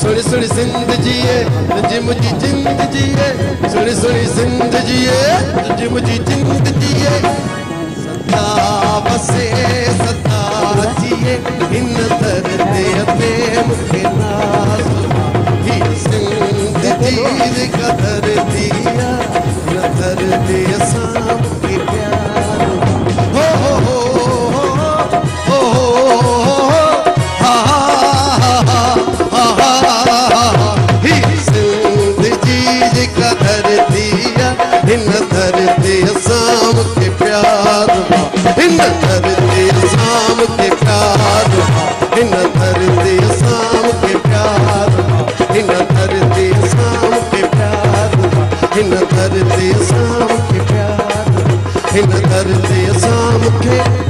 सुनी सुनी सिंध जिए जी मुझी जिंद जिए सुनी सुनी सिंध जिए जी मुझी जिंद जिए सदा बसे सदा जिए इन दर्दे पे मुखे नाज़ ही सिंध जी का दर्दिया न दर्दे साम के प्यार हो इन धरती शाम के प्यार इन धरती शाम के प्यार इन धरती शाम के प्यार इन धरती शाम के प्यार इन धरती शाम के प्यार इन धरती शाम के